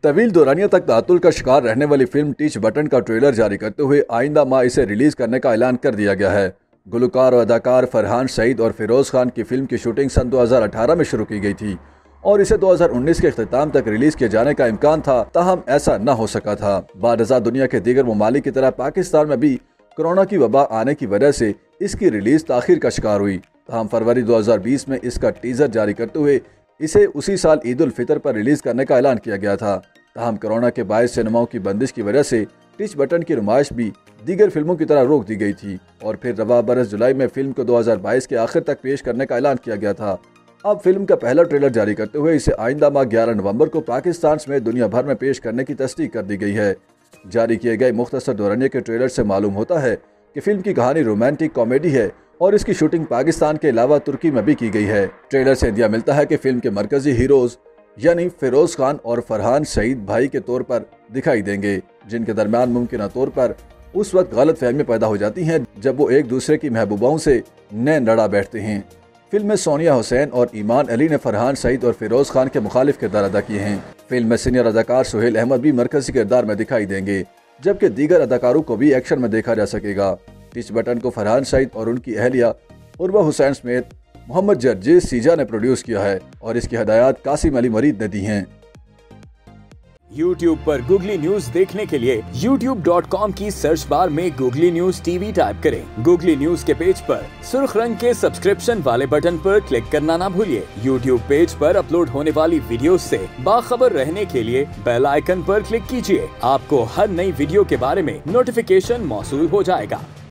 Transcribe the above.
तवील दौरानिया तक तातुल का शिकार रहने वाली फिल्म टीच बटन का ट्रेलर जारी करते हुए आइंदा माह इसे रिलीज करने का ऐलान कर दिया गया है। गुलकार और अदाकार फरहान सईद और फिरोज खान की फिल्म की शूटिंग सन 2018 में शुरू की गई थी और इसे 2019 के इख्तिताम तक रिलीज किए जाने का इम्कान था, ताहम ऐसा न हो सका था। बादशाह दुनिया के दीगर ममालिक की तरह पाकिस्तान में भी कोरोना की वबा आने की वजह से इसकी रिलीज ताखिर का शिकार हुई। ताहम फरवरी 2020 में इसका टीजर जारी करते हुए इसे उसी साल ईद उल फितर पर रिलीज करने का ऐलान किया गया था। ताहम कोरोना के बायस सिनेमाओं की बंदिश की वजह से टिच बटन की नुमाइश भी दीगर फिल्मों की तरह रोक दी गई थी और फिर रवा बरस जुलाई में फिल्म को 2022 के आखिर तक पेश करने का ऐलान किया गया था। अब फिल्म का पहला ट्रेलर जारी करते हुए इसे आइंदा माह 11 नवंबर को पाकिस्तान समेत दुनिया भर में पेश करने की तस्दीक कर दी गई है। जारी किए गए मुख्तसर दौरानिया के ट्रेलर से मालूम होता है कि फिल्म की कहानी रोमांटिक कॉमेडी है और इसकी शूटिंग पाकिस्तान के अलावा तुर्की में भी की गई है। ट्रेलर से इंदिया मिलता है कि फिल्म के मरकजी हीरोज यानी फिरोज खान और फरहान सईद भाई के तौर पर दिखाई देंगे, जिनके दरमियान मुमकिन तौर पर उस वक्त गलत फहमी पैदा हो जाती हैं जब वो एक दूसरे की महबूबाओं से नैन लड़ा बैठते हैं। फिल्म में सोनिया हुसैन और ईमान अली ने फरहान सईद और फिरोज खान के मुखालिफ किरदार अदा किए हैं। फिल्म में सीनियर अदाकार सुहेल अहमद भी मरकजी किरदार में दिखाई देंगे, जबकि दीगर अदाकारों को भी एक्शन में देखा जा सकेगा। टिच बटन को फरहान सईद और उनकी अहलिया उर्वा हुसैन समेत मोहम्मद जर्जीस सीजा ने प्रोड्यूस किया है और इसकी हिदायत कासिम अली मरीद ने दी हैं। YouTube पर गूगली न्यूज देखने के लिए youtube.com की सर्च बार में गूगली न्यूज टीवी टाइप करें। गूगली न्यूज के पेज पर सुर्ख रंग के सब्सक्रिप्शन वाले बटन पर क्लिक करना ना भूलिए। YouTube पेज पर अपलोड होने वाली वीडियोस से बाखबर रहने के लिए बेल आइकन पर क्लिक कीजिए। आपको हर नई वीडियो के बारे में नोटिफिकेशन मौसूल हो जाएगा।